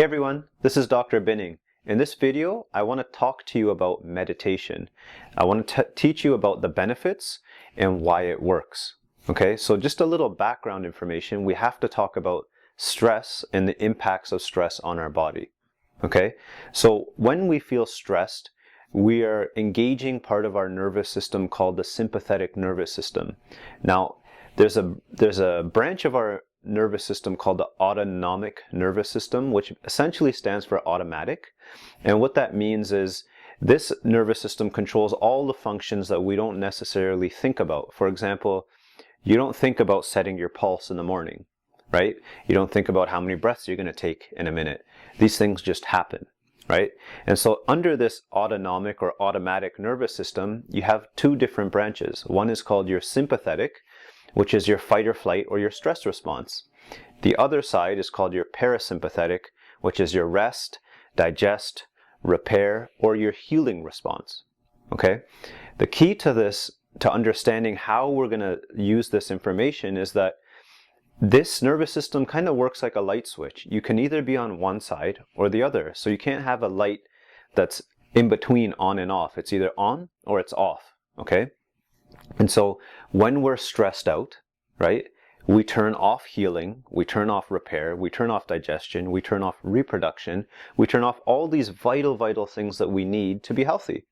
everyone, this is Dr. Binning. In this video, I want to talk to you about meditation. I want to teach you about the benefits and why it works. Okay, so just a little background information. We have to talk about stress and the impacts of stress on our body. Okay, so when we feel stressed, we are engaging part of our nervous system called the sympathetic nervous system. Now, there's a branch of our nervous system called the autonomic nervous system, which essentially stands for automatic. And what that means is this nervous system controls all the functions that we don't necessarily think about. For example, you don't think about setting your pulse in the morning, right? You don't think about how many breaths you're going to take in a minute. These things just happen, right? And so under this autonomic or automatic nervous system, you have two different branches. One is called your sympathetic, which is your fight or flight or your stress response. The other side is called your parasympathetic, which is your rest, digest, repair, or your healing response. Okay? The key to this, to understanding how we're going to use this information, is that this nervous system kind of works like a light switch. You can either be on one side or the other. So you can't have a light that's in between on and off. It's either on or it's off. Okay? And so when we're stressed out, right, we turn off healing, we turn off repair, we turn off digestion, we turn off reproduction, we turn off all these vital things that we need to be healthy,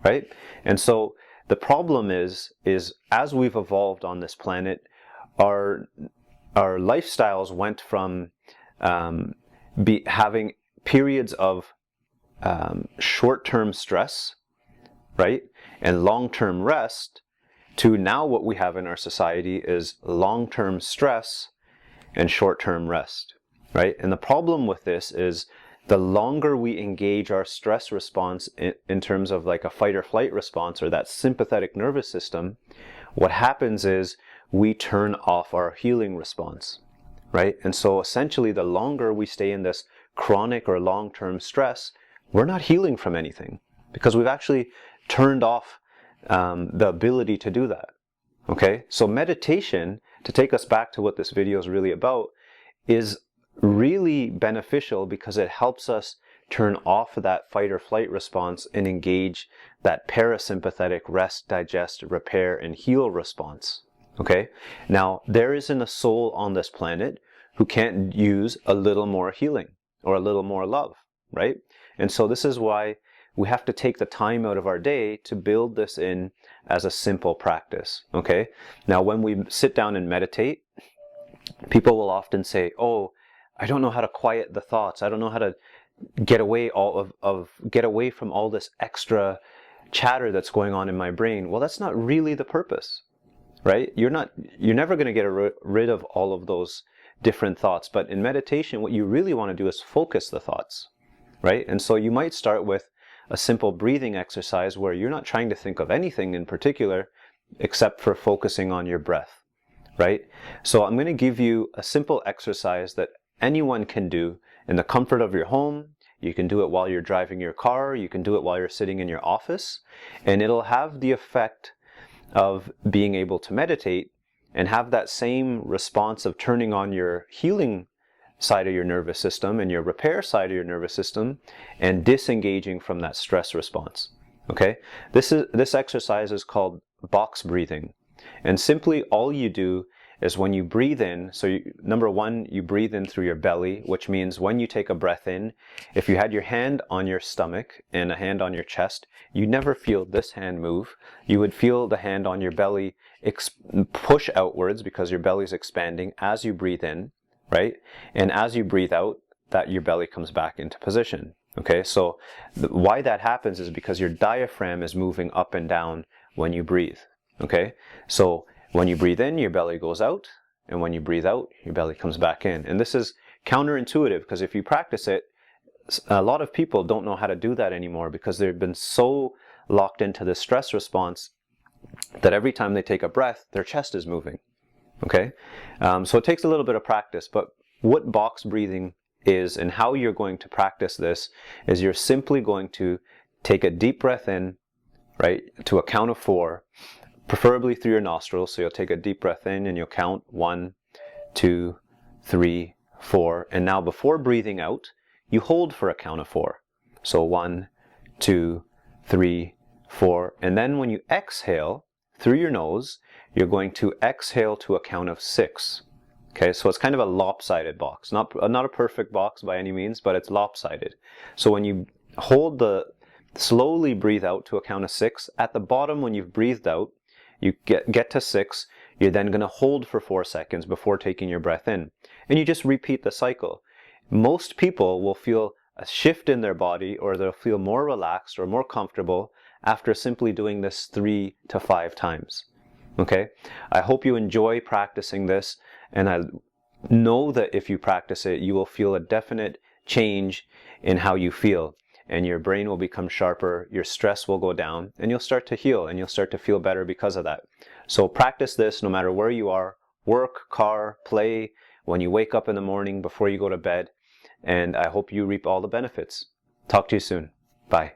right? And so the problem is as we've evolved on this planet, our lifestyles went from having periods of short-term stress, right, and long-term rest, to now what we have in our society is long-term stress and short-term rest, right? And the problem with this is the longer we engage our stress response in terms of like a fight or flight response or that sympathetic nervous system, what happens is we turn off our healing response, right? And so essentially the longer we stay in this chronic or long-term stress, we're not healing from anything because we've actually turned off the ability to do that. Okay, so meditation, to take us back to what this video is really about, is really beneficial because it helps us turn off that fight or flight response and engage that parasympathetic rest, digest, repair, and heal response. Okay, now there isn't a soul on this planet who can't use a little more healing or a little more love, right? And so this is why we have to take the time out of our day to build this in as a simple practice, okay? Now, when we sit down and meditate, people will often say, oh, I don't know how to quiet the thoughts. I don't know how to get away get away from all this extra chatter that's going on in my brain. Well, that's not really the purpose, right? You're never going to get rid of all of those different thoughts. But in meditation, what you really want to do is focus the thoughts, right? And so you might start with a simple breathing exercise where you're not trying to think of anything in particular except for focusing on your breath, right? So I'm going to give you a simple exercise that anyone can do in the comfort of your home. You can do it while you're driving your car. You can do it while you're sitting in your office. And it'll have the effect of being able to meditate and have that same response of turning on your healing side of your nervous system and your repair side of your nervous system and disengaging from that stress response. Okay? This exercise is called box breathing. And simply all you do is when you breathe in, so number one, you breathe in through your belly, which means when you take a breath in, if you had your hand on your stomach and a hand on your chest, you never feel this hand move. You would feel the hand on your belly push outwards because your belly's expanding as you breathe in, right? And as you breathe out, that your belly comes back into position. Okay, so why that happens is because your diaphragm is moving up and down when you breathe. Okay, so when you breathe in, your belly goes out, and when you breathe out, your belly comes back in. And this is counterintuitive because if you practice it, a lot of people don't know how to do that anymore because they've been so locked into the stress response that every time they take a breath, their chest is moving. Okay, so it takes a little bit of practice, but what box breathing is and how you're going to practice this is you're simply going to take a deep breath in, right, to a count of 4, preferably through your nostrils. So you'll take a deep breath in and you'll count 1, 2, 3, 4. And now before breathing out, you hold for a count of 4. So 1, 2, 3, 4. And then when you exhale through your nose, you're going to exhale to a count of 6. Okay, so it's kind of a lopsided box. Not a perfect box by any means, but it's lopsided. So when you slowly breathe out to a count of 6, at the bottom when you've breathed out, you get to 6, you're then going to hold for 4 seconds before taking your breath in. And you just repeat the cycle. Most people will feel a shift in their body, or they'll feel more relaxed or more comfortable after simply doing this 3 to 5 times. Okay, I hope you enjoy practicing this, and I know that if you practice it, you will feel a definite change in how you feel, and your brain will become sharper, your stress will go down, and you'll start to heal, and you'll start to feel better because of that. So practice this no matter where you are, work, car, play, when you wake up in the morning, before you go to bed, and I hope you reap all the benefits. Talk to you soon. Bye.